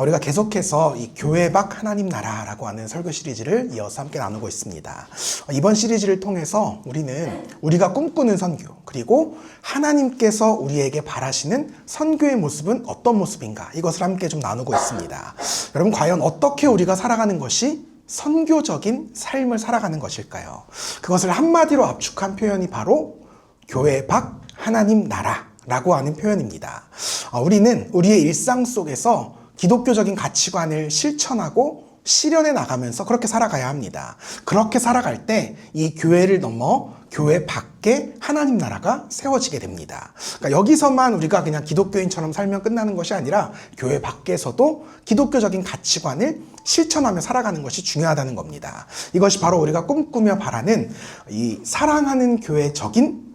우리가 계속해서 이 교회 밖 하나님 나라라고 하는 설교 시리즈를 이어서 함께 나누고 있습니다. 이번 시리즈를 통해서 우리는 우리가 꿈꾸는 선교, 그리고 하나님께서 우리에게 바라시는 선교의 모습은 어떤 모습인가, 이것을 함께 좀 나누고 있습니다. 여러분, 과연 어떻게 우리가 살아가는 것이 선교적인 삶을 살아가는 것일까요? 그것을 한마디로 압축한 표현이 바로 교회 밖 하나님 나라라고 하는 표현입니다. 우리는 우리의 일상 속에서 기독교적인 가치관을 실천하고 실현해 나가면서 그렇게 살아가야 합니다. 그렇게 살아갈 때 이 교회를 넘어 교회 밖에 하나님 나라가 세워지게 됩니다. 그러니까 여기서만 우리가 그냥 기독교인처럼 살면 끝나는 것이 아니라 교회 밖에서도 기독교적인 가치관을 실천하며 살아가는 것이 중요하다는 겁니다. 이것이 바로 우리가 꿈꾸며 바라는 이 사랑하는 교회적인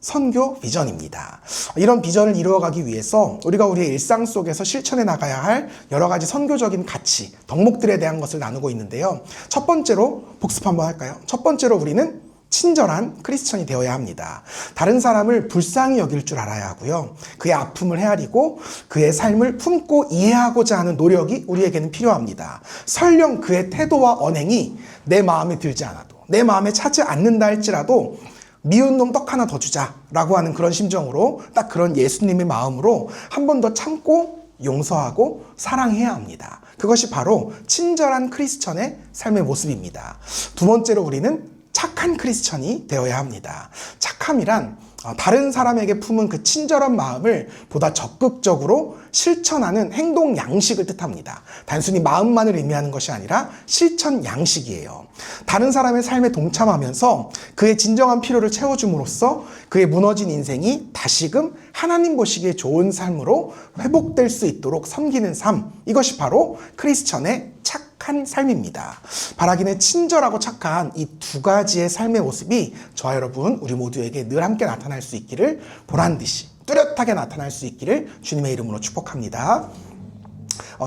선교 비전입니다. 이런 비전을 이루어가기 위해서 우리가 우리의 일상 속에서 실천해 나가야 할 여러 가지 선교적인 가치, 덕목들에 대한 것을 나누고 있는데요. 첫 번째로 복습 한번 할까요? 첫 번째로 우리는 친절한 크리스천이 되어야 합니다. 다른 사람을 불쌍히 여길 줄 알아야 하고요. 그의 아픔을 헤아리고 그의 삶을 품고 이해하고자 하는 노력이 우리에게는 필요합니다. 설령 그의 태도와 언행이 내 마음에 들지 않아도, 내 마음에 차지 않는다 할지라도 미운 놈 떡 하나 더 주자라고 하는 그런 심정으로, 딱 그런 예수님의 마음으로 한 번 더 참고 용서하고 사랑해야 합니다. 그것이 바로 친절한 크리스천의 삶의 모습입니다. 두 번째로 우리는 착한 크리스천이 되어야 합니다. 착함이란 다른 사람에게 품은 그 친절한 마음을 보다 적극적으로 실천하는 행동 양식을 뜻합니다. 단순히 마음만을 의미하는 것이 아니라 실천 양식이에요. 다른 사람의 삶에 동참하면서 그의 진정한 필요를 채워줌으로써 그의 무너진 인생이 다시금 하나님 보시기에 좋은 삶으로 회복될 수 있도록 섬기는 삶, 이것이 바로 크리스천의 착한 삶입니다. 바라기는 친절하고 착한 이 두 가지의 삶의 모습이 저와 여러분, 우리 모두에게 늘 함께 나타날 수 있기를, 보란듯이 뚜렷하게 나타날 수 있기를 주님의 이름으로 축복합니다.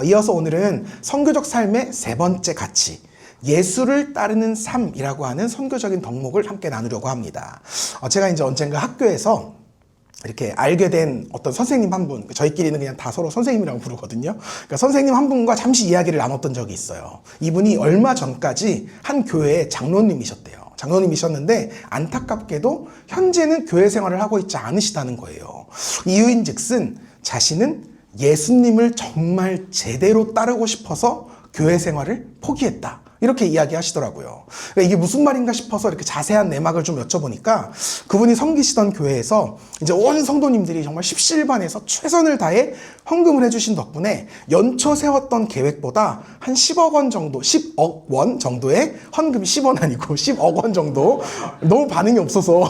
이어서 오늘은 선교적 삶의 세 번째 가치, 예수를 따르는 삶이라고 하는 선교적인 덕목을 함께 나누려고 합니다. 제가 이제 언젠가 학교에서 이렇게 알게 된 어떤 선생님 한 분, 저희끼리는 그냥 다 서로 선생님이라고 부르거든요. 그러니까 선생님 한 분과 잠시 이야기를 나눴던 적이 있어요. 이분이 얼마 전까지 한 교회의 장로님이셨대요. 장로님이셨는데 안타깝게도 현재는 교회 생활을 하고 있지 않으시다는 거예요. 이유인즉슨 자신은 예수님을 정말 제대로 따르고 싶어서 교회 생활을 포기했다, 이렇게 이야기하시더라고요. 그러니까 이게 무슨 말인가 싶어서 이렇게 자세한 내막을 좀 여쭤보니까 그분이 섬기시던 교회에서 이제 온 성도님들이 정말 십시일반해서 최선을 다해 헌금을 해주신 덕분에 연초 세웠던 계획보다 한 10억 원 정도, 10억 원 정도의 헌금이 10원 아니고 10억 원 정도, 너무 반응이 없어서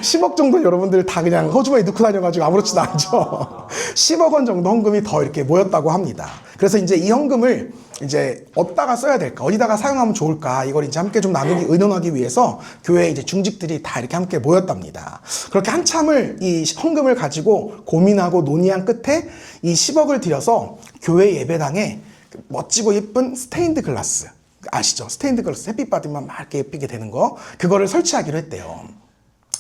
10억 정도 여러분들 다 그냥 허주머니 넣고 다녀가지고 아무렇지도 않죠. 10억 원 정도 헌금이 더 이렇게 모였다고 합니다. 그래서 이제 이 헌금을 이제 어디다가 써야 될까, 어디다가 사용하면 좋을까, 이걸 이제 함께 좀 의논하기 위해서 교회 이제 중직들이 다 이렇게 함께 모였답니다. 그렇게 한참을 이 헌금을 가지고 고민하고 논의한 끝에 이 10억을 들여서 교회 예배당에 멋지고 예쁜 스테인드 글라스, 아시죠? 스테인드 글라스, 햇빛 받으면 막 이렇게 예쁘게 되는 거, 그거를 설치하기로 했대요.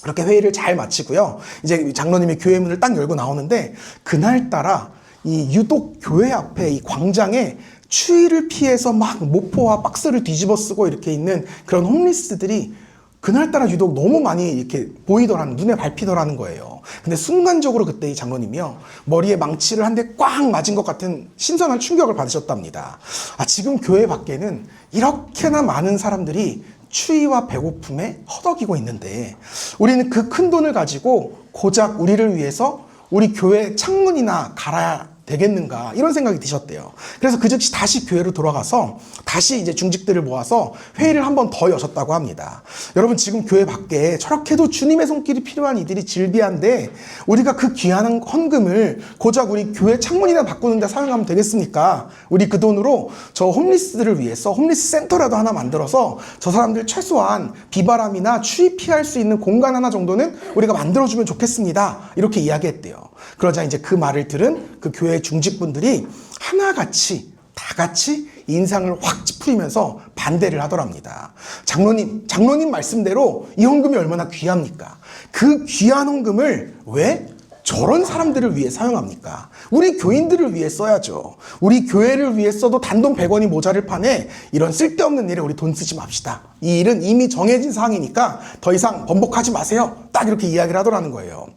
그렇게 회의를 잘 마치고요. 이제 장로님이 교회 문을 딱 열고 나오는데, 그날따라 이 유독 교회 앞에 이 광장에 추위를 피해서 막 모포와 박스를 뒤집어 쓰고 이렇게 있는 그런 홈리스들이 그날따라 유독 너무 많이 이렇게 보이더라는, 눈에 밟히더라는 거예요. 근데 순간적으로 그때 이 장로님이요, 머리에 망치를 한 대 꽉 맞은 것 같은 신선한 충격을 받으셨답니다. 지금 교회 밖에는 이렇게나 많은 사람들이 추위와 배고픔에 허덕이고 있는데 우리는 그 큰 돈을 가지고 고작 우리를 위해서 우리 교회 창문이나 갈아야 되겠는가, 이런 생각이 드셨대요. 그래서 그 즉시 다시 교회로 돌아가서 다시 이제 중직들을 모아서 회의를 한 번 더 여셨다고 합니다. 여러분, 지금 교회 밖에 저렇게도 주님의 손길이 필요한 이들이 질비한데 우리가 그 귀한 헌금을 고작 우리 교회 창문이나 바꾸는 데 사용하면 되겠습니까? 우리 그 돈으로 저 홈리스들을 위해서 홈리스 센터라도 하나 만들어서 저 사람들 최소한 비바람이나 추위 피할 수 있는 공간 하나 정도는 우리가 만들어주면 좋겠습니다, 이렇게 이야기했대요. 그러자 이제 그 말을 들은 그 교회 중직분들이 하나같이 다 같이 인상을 확 찌푸리면서 반대를 하더랍니다. 장로님 말씀대로 이 헌금이 얼마나 귀합니까? 그 귀한 헌금을 왜 저런 사람들을 위해 사용합니까? 우리 교인들을 위해 써야죠. 우리 교회를 위해 써도 단돈 100원이 모자를 판에 이런 쓸데없는 일에 우리 돈 쓰지 맙시다. 이 일은 이미 정해진 사항이니까 더 이상 번복하지 마세요. 딱 이렇게 이야기를 하더라는 거예요.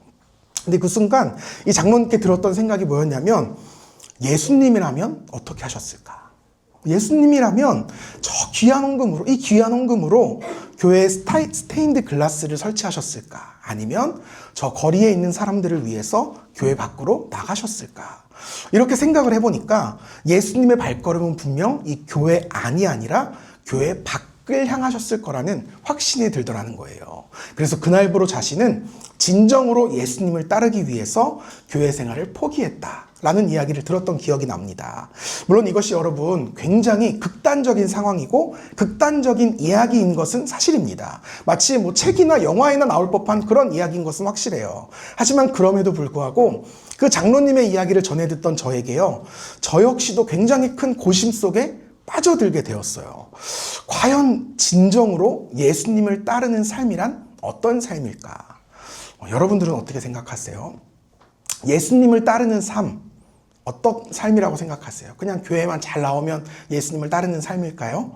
근데 그 순간 이 장로님께 들었던 생각이 뭐였냐면, 예수님이라면 어떻게 하셨을까? 예수님이라면 저 귀한 헌금으로, 이 귀한 헌금으로 교회에 스테인드 글라스를 설치하셨을까? 아니면 저 거리에 있는 사람들을 위해서 교회 밖으로 나가셨을까? 이렇게 생각을 해보니까 예수님의 발걸음은 분명 이 교회 안이 아니라 교회 밖을 향하셨을 거라는 확신이 들더라는 거예요. 그래서 그날부로 자신은 진정으로 예수님을 따르기 위해서 교회 생활을 포기했다 라는 이야기를 들었던 기억이 납니다. 물론 이것이 여러분 굉장히 극단적인 상황이고 극단적인 이야기인 것은 사실입니다. 마치 뭐 책이나 영화에나 나올 법한 그런 이야기인 것은 확실해요. 하지만 그럼에도 불구하고 그 장로님의 이야기를 전해 듣던 저에게요, 저 역시도 굉장히 큰 고심 속에 빠져들게 되었어요. 과연 진정으로 예수님을 따르는 삶이란 어떤 삶일까? 여러분들은 어떻게 생각하세요? 예수님을 따르는 삶, 어떤 삶이라고 생각하세요? 그냥 교회만 잘 나오면 예수님을 따르는 삶일까요?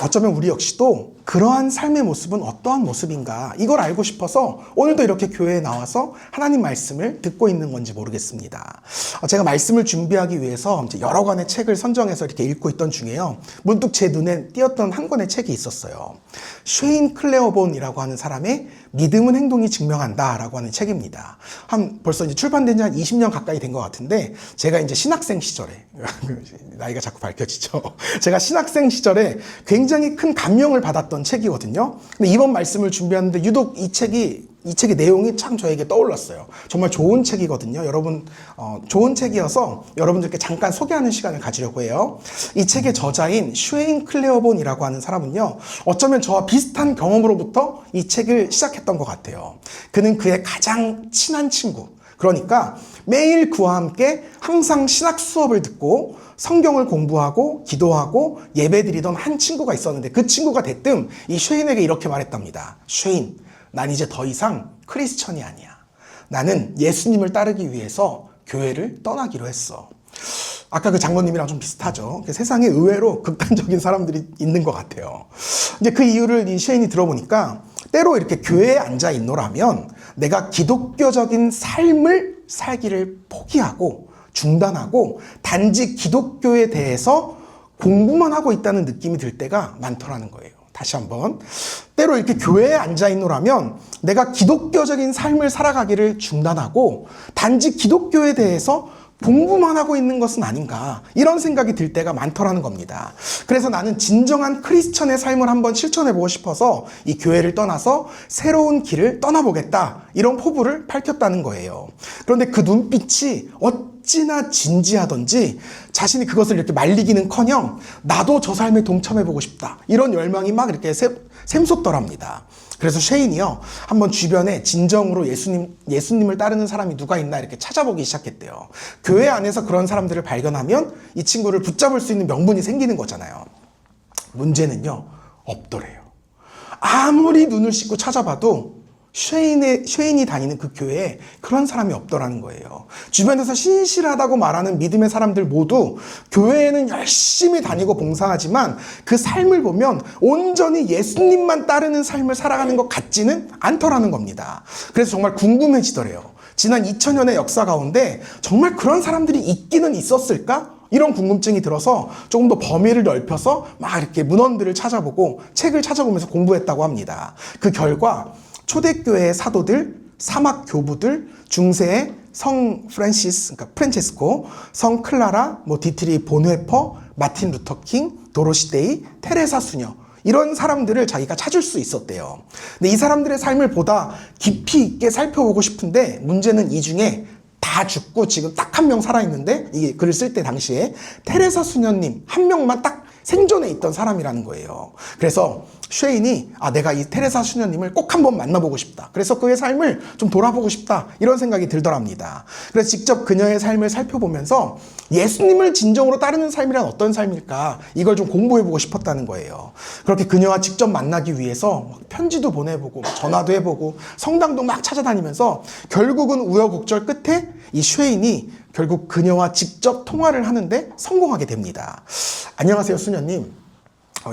어쩌면 우리 역시도 그러한 삶의 모습은 어떠한 모습인가, 이걸 알고 싶어서 오늘도 이렇게 교회에 나와서 하나님 말씀을 듣고 있는 건지 모르겠습니다. 제가 말씀을 준비하기 위해서 여러 권의 책을 선정해서 이렇게 읽고 있던 중에요, 문득 제 눈에 띄었던 한 권의 책이 있었어요. 쉐인 클레어본이라고 하는 사람의 믿음은 행동이 증명한다 라고 하는 책입니다. 벌써 이제 출판된 지 한 20년 가까이 된 것 같은데, 제가 이제 신학생 시절에 나이가 자꾸 밝혀지죠. 제가 신학생 시절에 굉장히 큰 감명을 받았던 책이거든요. 근데 이번 말씀을 준비하는데 유독 이 책의 내용이 참 저에게 떠올랐어요. 정말 좋은 책이거든요. 여러분, 좋은 책이어서 여러분들께 잠깐 소개하는 시간을 가지려고 해요. 이 책의 저자인 쉐인 클레어본이라고 하는 사람은요, 어쩌면 저와 비슷한 경험으로부터 이 책을 시작했던 것 같아요. 그는 그의 가장 친한 친구, 그러니까 매일 그와 함께 항상 신학 수업을 듣고 성경을 공부하고 기도하고 예배드리던 한 친구가 있었는데, 그 친구가 대뜸 이 쉐인에게 이렇게 말했답니다. 쉐인, 난 이제 더 이상 크리스천이 아니야. 나는 예수님을 따르기 위해서 교회를 떠나기로 했어. 아까 그 장로님이랑 좀 비슷하죠. 세상에 의외로 극단적인 사람들이 있는 것 같아요. 이제 그 이유를 이 쉐인이 들어보니까, 때로 이렇게 교회에 앉아 있노라면 내가 기독교적인 삶을 살기를 포기하고 중단하고 단지 기독교에 대해서 공부만 하고 있다는 느낌이 들 때가 많더라는 거예요. 다시 한번, 때로 이렇게 교회에 앉아있노라면 내가 기독교적인 삶을 살아가기를 중단하고 단지 기독교에 대해서 공부만 하고 있는 것은 아닌가, 이런 생각이 들 때가 많더라는 겁니다. 그래서 나는 진정한 크리스천의 삶을 한번 실천해보고 싶어서 이 교회를 떠나서 새로운 길을 떠나보겠다, 이런 포부를 밝혔다는 거예요. 그런데 그 눈빛이 어찌나 진지하던지 자신이 그것을 이렇게 말리기는커녕 나도 저 삶에 동참해보고 싶다, 이런 열망이 막 이렇게 샘솟더랍니다. 그래서 쉐인이요, 한번 주변에 진정으로 예수님을 따르는 사람이 누가 있나 이렇게 찾아보기 시작했대요. 교회 안에서 그런 사람들을 발견하면 이 친구를 붙잡을 수 있는 명분이 생기는 거잖아요. 문제는요, 없더래요. 아무리 눈을 씻고 찾아봐도 쉐인이 다니는 그 교회에 그런 사람이 없더라는 거예요. 주변에서 신실하다고 말하는 믿음의 사람들 모두 교회에는 열심히 다니고 봉사하지만 그 삶을 보면 온전히 예수님만 따르는 삶을 살아가는 것 같지는 않더라는 겁니다. 그래서 정말 궁금해지더래요. 지난 2000년의 역사 가운데 정말 그런 사람들이 있기는 있었을까? 이런 궁금증이 들어서 조금 더 범위를 넓혀서 막 이렇게 문헌들을 찾아보고 책을 찾아보면서 공부했다고 합니다. 그 결과 초대교회의 사도들, 사막 교부들, 중세의 성 프란체스코, 성 클라라, 디트리 본회퍼, 마틴 루터킹, 도로시 데이, 테레사 수녀, 이런 사람들을 자기가 찾을 수 있었대요. 근데 이 사람들의 삶을 보다 깊이 있게 살펴보고 싶은데, 문제는 이 중에 다 죽고 지금 딱 한 명 살아있는데, 이게 글을 쓸 때 당시에 테레사 수녀님 한 명만 딱 생존해 있던 사람이라는 거예요. 그래서 쉐인이 내가 이 테레사 수녀님을 꼭 한번 만나보고 싶다. 그래서 그의 삶을 좀 돌아보고 싶다. 이런 생각이 들더랍니다. 그래서 직접 그녀의 삶을 살펴보면서 예수님을 진정으로 따르는 삶이란 어떤 삶일까? 이걸 좀 공부해보고 싶었다는 거예요. 그렇게 그녀와 직접 만나기 위해서 편지도 보내보고 전화도 해보고 성당도 막 찾아다니면서 결국은 우여곡절 끝에 이 쉐인이 결국 그녀와 직접 통화를 하는데 성공하게 됩니다. 안녕하세요, 수녀님.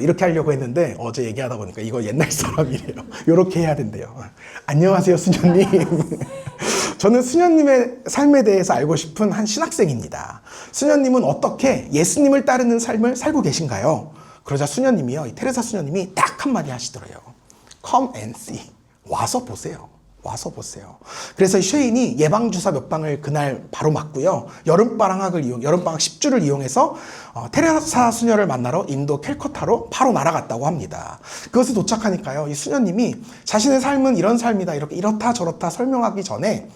이렇게 하려고 했는데 어제 얘기하다 보니까 이거 옛날 사람이래요. 이렇게 해야 된대요. 안녕하세요, 수녀님. 저는 수녀님의 삶에 대해서 알고 싶은 한 신학생입니다. 수녀님은 어떻게 예수님을 따르는 삶을 살고 계신가요? 그러자 수녀님이요, 이 테레사 수녀님이 딱 한마디 하시더래요. Come and see. 와서 보세요. 와서 보세요. 그래서 쉐인이 예방주사 몇 방을 그날 바로 맞고요. 여름방학 10주를 이용해서 테레사 수녀를 만나러 인도 캘커타로 바로 날아갔다고 합니다. 그것에 도착하니까요, 이 수녀님이 자신의 삶은 이런 삶이다, 이렇다 저렇다 설명하기 전에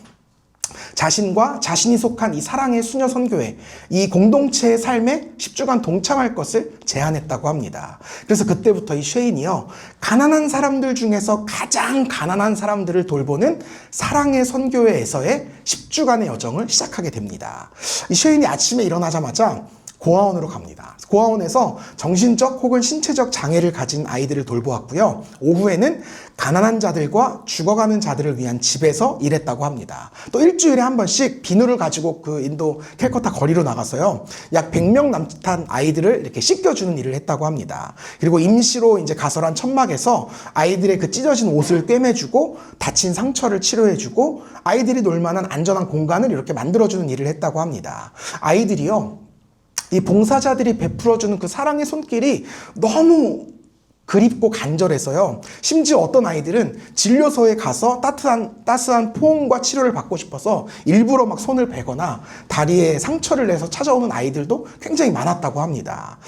자신과 자신이 속한 이 사랑의 수녀 선교회, 이 공동체의 삶에 10주간 동참할 것을 제안했다고 합니다. 그래서 그때부터 이 쉐인이요, 가난한 사람들 중에서 가장 가난한 사람들을 돌보는 사랑의 선교회에서의 10주간의 여정을 시작하게 됩니다. 이 쉐인이 아침에 일어나자마자 고아원으로 갑니다. 고아원에서 정신적 혹은 신체적 장애를 가진 아이들을 돌보았고요. 오후에는 가난한 자들과 죽어가는 자들을 위한 집에서 일했다고 합니다. 또 일주일에 한 번씩 비누를 가지고 그 인도 캘커타 거리로 나가서요, 약 100명 남짓한 아이들을 이렇게 씻겨주는 일을 했다고 합니다. 그리고 임시로 이제 가설한 천막에서 아이들의 그 찢어진 옷을 꿰매주고 다친 상처를 치료해주고 아이들이 놀만한 안전한 공간을 이렇게 만들어주는 일을 했다고 합니다. 아이들이요, 이 봉사자들이 베풀어주는 그 사랑의 손길이 너무 그립고 간절해서요, 심지어 어떤 아이들은 진료소에 가서 따스한 포옹과 치료를 받고 싶어서 일부러 막 손을 베거나 다리에 상처를 내서 찾아오는 아이들도 굉장히 많았다고 합니다.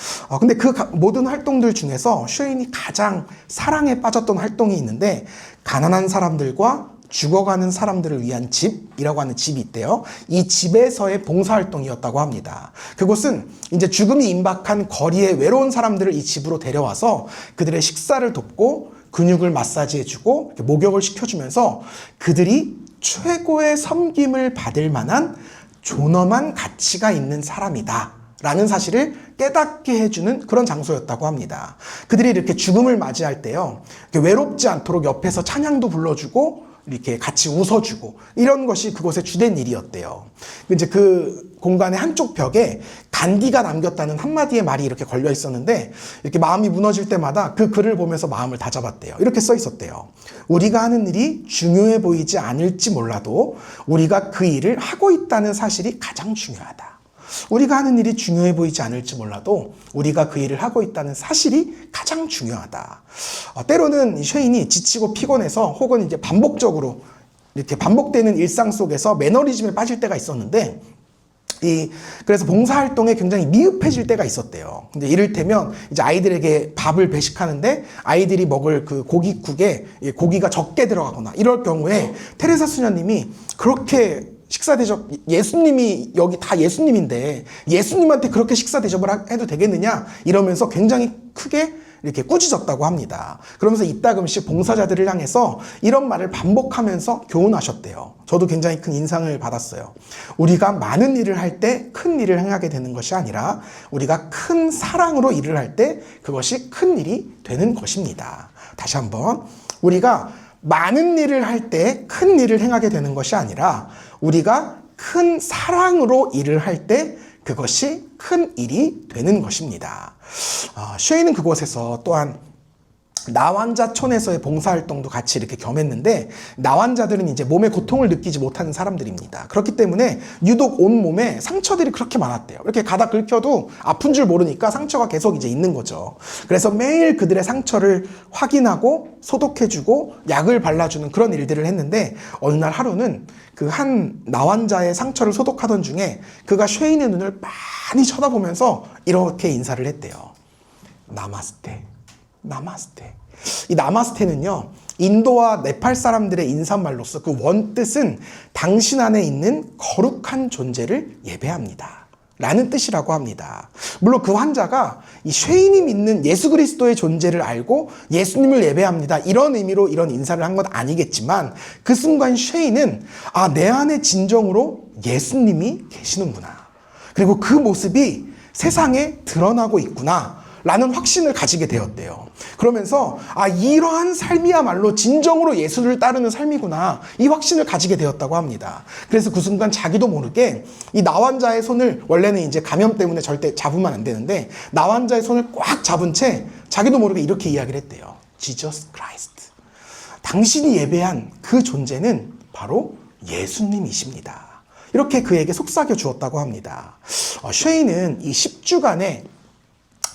근데 그 모든 활동들 중에서 쉐인이 가장 사랑에 빠졌던 활동이 있는데, 가난한 사람들과 죽어가는 사람들을 위한 집이라고 하는 집이 있대요. 이 집에서의 봉사활동이었다고 합니다. 그곳은 이제 죽음이 임박한 거리의 외로운 사람들을 이 집으로 데려와서 그들의 식사를 돕고 근육을 마사지해주고 목욕을 시켜주면서 그들이 최고의 섬김을 받을 만한 존엄한 가치가 있는 사람이다 라는 사실을 깨닫게 해주는 그런 장소였다고 합니다. 그들이 이렇게 죽음을 맞이할 때요, 외롭지 않도록 옆에서 찬양도 불러주고 이렇게 같이 웃어주고, 이런 것이 그곳의 주된 일이었대요. 이제 그 공간의 한쪽 벽에 간디가 남겼다는 한마디의 말이 이렇게 걸려 있었는데, 이렇게 마음이 무너질 때마다 그 글을 보면서 마음을 다잡았대요. 이렇게 써 있었대요. 우리가 하는 일이 중요해 보이지 않을지 몰라도 우리가 그 일을 하고 있다는 사실이 가장 중요하다. 우리가 하는 일이 중요해 보이지 않을지 몰라도 우리가 그 일을 하고 있다는 사실이 가장 중요하다. 때로는 쉐인이 지치고 피곤해서 혹은 이제 반복적으로 이렇게 반복되는 일상 속에서 매너리즘에 빠질 때가 있었는데, 그래서 봉사활동에 굉장히 미흡해질 때가 있었대요. 근데 이를테면 이제 아이들에게 밥을 배식하는데 아이들이 먹을 그 고깃국에 고기가 적게 들어가거나 이럴 경우에 테레사 수녀님이 그렇게 식사 대접, 예수님이 여기 다 예수님인데 예수님한테 그렇게 식사 대접을 해도 되겠느냐 이러면서 굉장히 크게 이렇게 꾸짖었다고 합니다. 그러면서 이따금씩 봉사자들을 향해서 이런 말을 반복하면서 교훈하셨대요. 저도 굉장히 큰 인상을 받았어요. 우리가 많은 일을 할 때 큰 일을 행하게 되는 것이 아니라 우리가 큰 사랑으로 일을 할 때 그것이 큰 일이 되는 것입니다. 다시 한번, 우리가 많은 일을 할 때 큰 일을 행하게 되는 것이 아니라 우리가 큰 사랑으로 일을 할 때 그것이 큰 일이 되는 것입니다. 쉐인은 그곳에서 또한 나환자촌에서의 봉사활동도 같이 이렇게 겸했는데, 나환자들은 이제 몸의 고통을 느끼지 못하는 사람들입니다. 그렇기 때문에 유독 온몸에 상처들이 그렇게 많았대요. 이렇게 가다 긁혀도 아픈 줄 모르니까 상처가 계속 이제 있는 거죠. 그래서 매일 그들의 상처를 확인하고 소독해주고 약을 발라주는 그런 일들을 했는데, 어느 날 하루는 그 한 나환자의 상처를 소독하던 중에 그가 쉐인의 눈을 많이 쳐다보면서 이렇게 인사를 했대요. 나마스테. 나마스테. 이 나마스테는요, 인도와 네팔 사람들의 인사말로서 그 원뜻은 당신 안에 있는 거룩한 존재를 예배합니다 라는 뜻이라고 합니다. 물론 그 환자가 이 쉐인이 믿는 예수 그리스도의 존재를 알고 예수님을 예배합니다, 이런 의미로 이런 인사를 한 건 아니겠지만, 그 순간 쉐인은 내 안에 진정으로 예수님이 계시는구나, 그리고 그 모습이 세상에 드러나고 있구나 라는 확신을 가지게 되었대요. 그러면서 이러한 삶이야말로 진정으로 예수를 따르는 삶이구나, 이 확신을 가지게 되었다고 합니다. 그래서 그 순간 자기도 모르게 이 나환자의 손을, 원래는 이제 감염 때문에 절대 잡으면 안 되는데, 나환자의 손을 꽉 잡은 채 자기도 모르게 이렇게 이야기를 했대요. Jesus Christ. 당신이 예배한 그 존재는 바로 예수님이십니다. 이렇게 그에게 속삭여 주었다고 합니다. 쉐인은 이 10주간의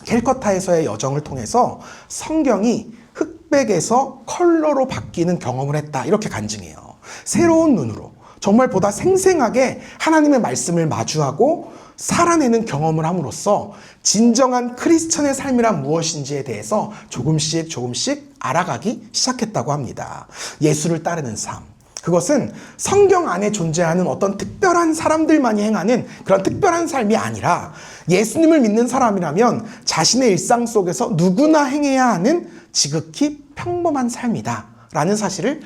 캘커타에서의 여정을 통해서 성경이 흑백에서 컬러로 바뀌는 경험을 했다, 이렇게 간증해요. 새로운 눈으로 정말 보다 생생하게 하나님의 말씀을 마주하고 살아내는 경험을 함으로써 진정한 크리스천의 삶이란 무엇인지에 대해서 조금씩 알아가기 시작했다고 합니다. 예수를 따르는 삶, 그것은 성경 안에 존재하는 어떤 특별한 사람들만이 행하는 그런 특별한 삶이 아니라, 예수님을 믿는 사람이라면 자신의 일상 속에서 누구나 행해야 하는 지극히 평범한 삶이다 라는 사실을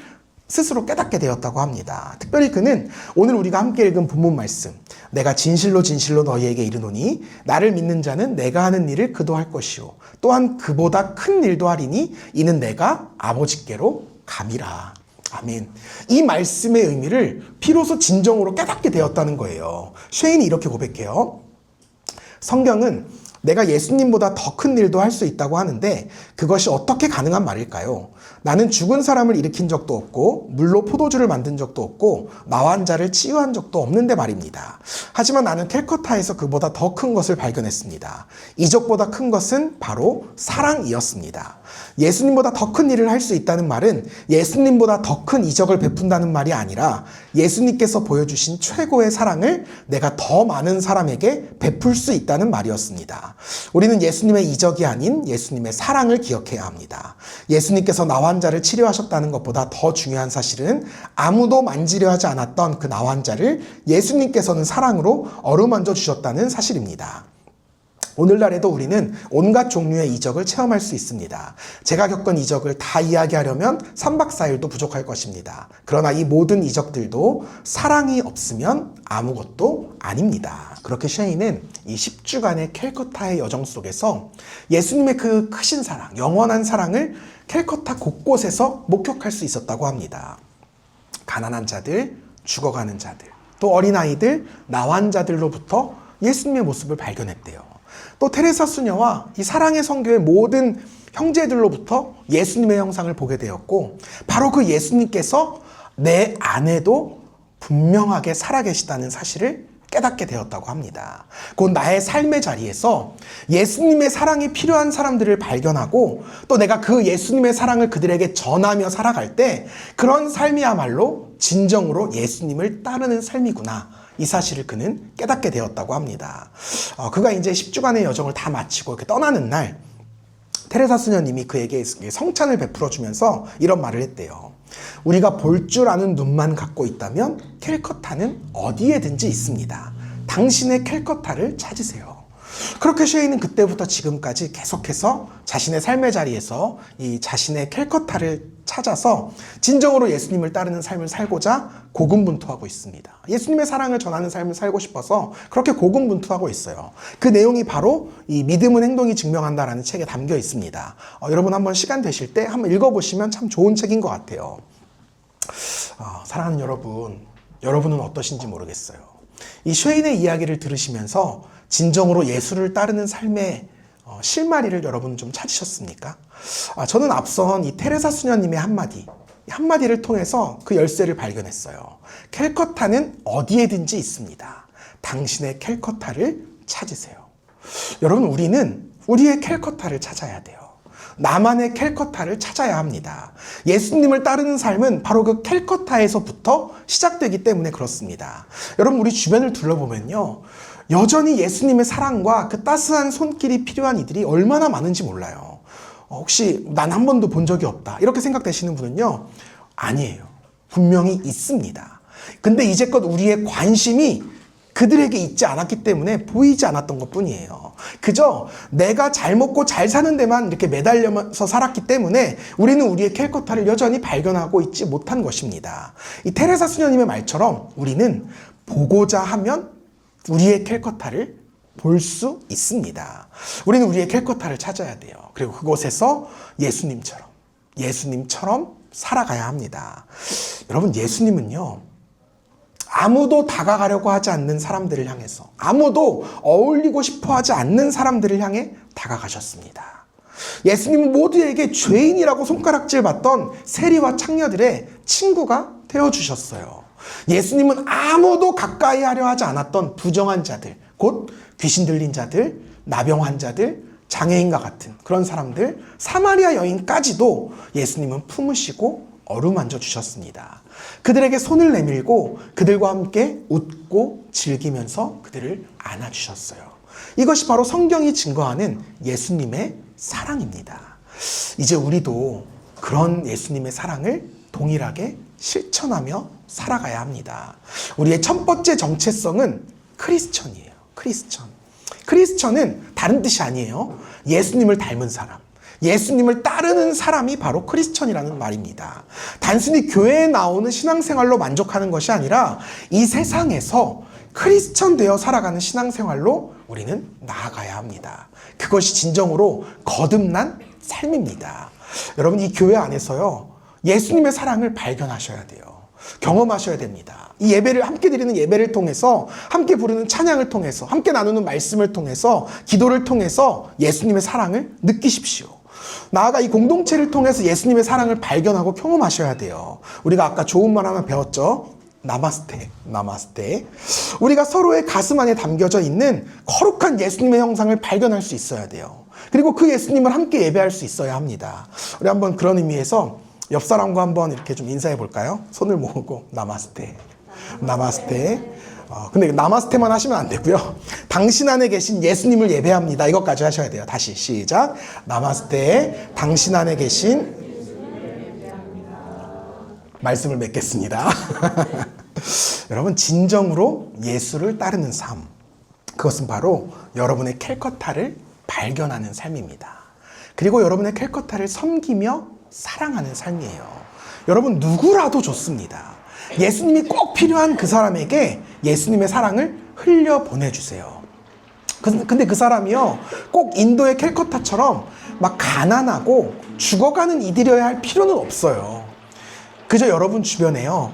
스스로 깨닫게 되었다고 합니다. 특별히 그는 오늘 우리가 함께 읽은 본문 말씀, 내가 진실로 너희에게 이르노니 나를 믿는 자는 내가 하는 일을 그도 할 것이요 또한 그보다 큰 일도 하리니 이는 내가 아버지께로 감이라. 아멘. 이 말씀의 의미를 비로소 진정으로 깨닫게 되었다는 거예요. 쉐인이 이렇게 고백해요. 성경은 내가 예수님보다 더 큰 일도 할 수 있다고 하는데 그것이 어떻게 가능한 말일까요? 나는 죽은 사람을 일으킨 적도 없고 물로 포도주를 만든 적도 없고 나환자를 치유한 적도 없는데 말입니다. 하지만 나는 캘커타에서 그보다 더 큰 것을 발견했습니다. 이적보다 큰 것은 바로 사랑이었습니다. 예수님보다 더 큰 일을 할 수 있다는 말은 예수님보다 더 큰 이적을 베푼다는 말이 아니라 예수님께서 보여주신 최고의 사랑을 내가 더 많은 사람에게 베풀 수 있다는 말이었습니다. 우리는 예수님의 이적이 아닌 예수님의 사랑을 기억해야 합니다. 예수님께서 나환자를 치료하셨다는 것보다 더 중요한 사실은 아무도 만지려 하지 않았던 그 나환자를 예수님께서는 사랑으로 어루만져 주셨다는 사실입니다. 오늘날에도 우리는 온갖 종류의 이적을 체험할 수 있습니다. 제가 겪은 이적을 다 이야기하려면 3박 4일도 부족할 것입니다. 그러나 이 모든 이적들도 사랑이 없으면 아무것도 아닙니다. 그렇게 쉐인은 이 10주간의 캘커타의 여정 속에서 예수님의 그 크신 사랑, 영원한 사랑을 캘커타 곳곳에서 목격할 수 있었다고 합니다. 가난한 자들, 죽어가는 자들, 또 어린아이들, 나환자들로부터 예수님의 모습을 발견했대요. 또 테레사 수녀와 이 사랑의 성교의 모든 형제들로부터 예수님의 형상을 보게 되었고, 바로 그 예수님께서 내 안에도 분명하게 살아계시다는 사실을 깨닫게 되었다고 합니다. 곧 나의 삶의 자리에서 예수님의 사랑이 필요한 사람들을 발견하고 또 내가 그 예수님의 사랑을 그들에게 전하며 살아갈 때 그런 삶이야말로 진정으로 예수님을 따르는 삶이구나, 이 사실을 그는 깨닫게 되었다고 합니다. 그가 이제 10주간의 여정을 다 마치고 이렇게 떠나는 날, 테레사 수녀님이 그에게 성찬을 베풀어 주면서 이런 말을 했대요. 우리가 볼 줄 아는 눈만 갖고 있다면 캘커타는 어디에든지 있습니다. 당신의 캘커타를 찾으세요. 그렇게 쉐인은 그때부터 지금까지 계속해서 자신의 삶의 자리에서 이 자신의 캘커타를 찾아서 진정으로 예수님을 따르는 삶을 살고자 고군분투하고 있습니다. 예수님의 사랑을 전하는 삶을 살고 싶어서 그렇게 고군분투하고 있어요. 그 내용이 바로 이 믿음은 행동이 증명한다라는 책에 담겨 있습니다. 여러분 한번 시간 되실 때 한번 읽어보시면 참 좋은 책인 것 같아요. 사랑하는 여러분은 어떠신지 모르겠어요. 이 쉐인의 이야기를 들으시면서 진정으로 예수를 따르는 삶의 실마리를 여러분 좀 찾으셨습니까? 저는 앞선 이 테레사 수녀님의 한마디를 통해서 그 열쇠를 발견했어요. 캘커타는 어디에든지 있습니다. 당신의 캘커타를 찾으세요. 여러분, 우리는 우리의 캘커타를 찾아야 돼요. 나만의 캘커타를 찾아야 합니다. 예수님을 따르는 삶은 바로 그 캘커타에서부터 시작되기 때문에 그렇습니다. 여러분, 우리 주변을 둘러보면요, 여전히 예수님의 사랑과 그 따스한 손길이 필요한 이들이 얼마나 많은지 몰라요. 혹시 난 한 번도 본 적이 없다, 이렇게 생각되시는 분은요, 아니에요. 분명히 있습니다. 근데 이제껏 우리의 관심이 그들에게 있지 않았기 때문에 보이지 않았던 것 뿐이에요. 그저 내가 잘 먹고 잘 사는 데만 이렇게 매달려서 살았기 때문에 우리는 우리의 캘커타를 여전히 발견하고 있지 못한 것입니다. 이 테레사 수녀님의 말처럼 우리는 보고자 하면 우리의 캘커타를 볼 수 있습니다. 우리는 우리의 캘커타를 찾아야 돼요. 그리고 그곳에서 예수님처럼 살아가야 합니다. 여러분, 예수님은요, 아무도 다가가려고 하지 않는 사람들을 향해서, 아무도 어울리고 싶어 하지 않는 사람들을 향해 다가가셨습니다. 예수님은 모두에게 죄인이라고 손가락질 받던 세리와 창녀들의 친구가 되어주셨어요. 예수님은 아무도 가까이 하려 하지 않았던 부정한 자들, 곧 귀신 들린 자들, 나병 환자들, 장애인과 같은 그런 사람들, 사마리아 여인까지도 예수님은 품으시고 어루만져 주셨습니다. 그들에게 손을 내밀고 그들과 함께 웃고 즐기면서 그들을 안아주셨어요. 이것이 바로 성경이 증거하는 예수님의 사랑입니다. 이제 우리도 그런 예수님의 사랑을 동일하게 실천하며 살아가야 합니다. 우리의 첫 번째 정체성은 크리스천이에요. 크리스천은 다른 뜻이 아니에요. 예수님을 닮은 사람, 예수님을 따르는 사람이 바로 크리스천이라는 말입니다. 단순히 교회에 나오는 신앙생활로 만족하는 것이 아니라 이 세상에서 크리스천 되어 살아가는 신앙생활로 우리는 나아가야 합니다. 그것이 진정으로 거듭난 삶입니다. 여러분, 이 교회 안에서요, 예수님의 사랑을 발견하셔야 돼요. 경험하셔야 됩니다. 이 예배를 함께 드리는 예배를 통해서, 함께 부르는 찬양을 통해서, 함께 나누는 말씀을 통해서, 기도를 통해서 예수님의 사랑을 느끼십시오. 나아가 이 공동체를 통해서 예수님의 사랑을 발견하고 경험하셔야 돼요. 우리가 아까 좋은 말 하나 배웠죠? 나마스테. 우리가 서로의 가슴 안에 담겨져 있는 거룩한 예수님의 형상을 발견할 수 있어야 돼요. 그리고 그 예수님을 함께 예배할 수 있어야 합니다. 우리 한번 그런 의미에서 옆 사람과 한번 이렇게 좀 인사해 볼까요? 손을 모으고 나마스테. 근데 나마스테만 하시면 안 되고요. 당신 안에 계신 예수님을 예배합니다. 이것까지 하셔야 돼요. 다시 시작. 나마스테. 당신 안에 계신 말씀을 맺겠습니다. 여러분, 진정으로 예수를 따르는 삶, 그것은 바로 여러분의 캘커타를 발견하는 삶입니다. 그리고 여러분의 캘커타를 섬기며 사랑하는 삶이에요. 여러분, 누구라도 좋습니다. 예수님이 꼭 필요한 그 사람에게 예수님의 사랑을 흘려 보내주세요. 근데 그 사람이요, 꼭 인도의 캘커타처럼 막 가난하고 죽어가는 이들이어야 할 필요는 없어요. 그저 여러분 주변에요,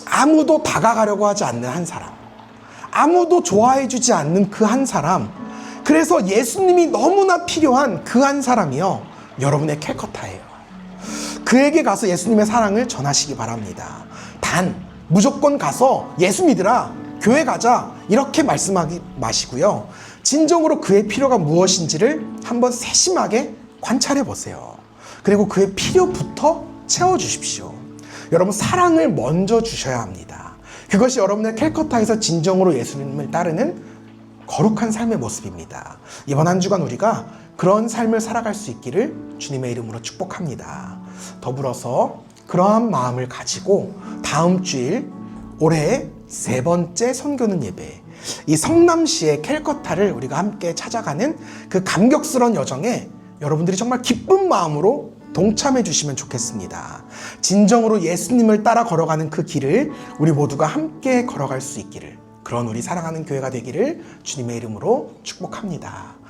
아무도 다가가려고 하지 않는 한 사람, 아무도 좋아해주지 않는 그 한 사람, 그래서 예수님이 너무나 필요한 그 한 사람이요, 여러분의 캘커타예요. 그에게 가서 예수님의 사랑을 전하시기 바랍니다. 단, 무조건 가서 예수 믿으라, 교회 가자, 이렇게 말씀하지 마시고요. 진정으로 그의 필요가 무엇인지를 한번 세심하게 관찰해 보세요. 그리고 그의 필요부터 채워주십시오. 여러분, 사랑을 먼저 주셔야 합니다. 그것이 여러분의 캘커타에서 진정으로 예수님을 따르는 거룩한 삶의 모습입니다. 이번 한 주간 우리가 그런 삶을 살아갈 수 있기를 주님의 이름으로 축복합니다. 더불어서 그러한 마음을 가지고 다음 주일 올해의 세 번째 선교는 예배, 이 성남시의 캘커타를 우리가 함께 찾아가는 그 감격스러운 여정에 여러분들이 정말 기쁜 마음으로 동참해 주시면 좋겠습니다. 진정으로 예수님을 따라 걸어가는 그 길을 우리 모두가 함께 걸어갈 수 있기를, 그런 우리 사랑하는 교회가 되기를 주님의 이름으로 축복합니다.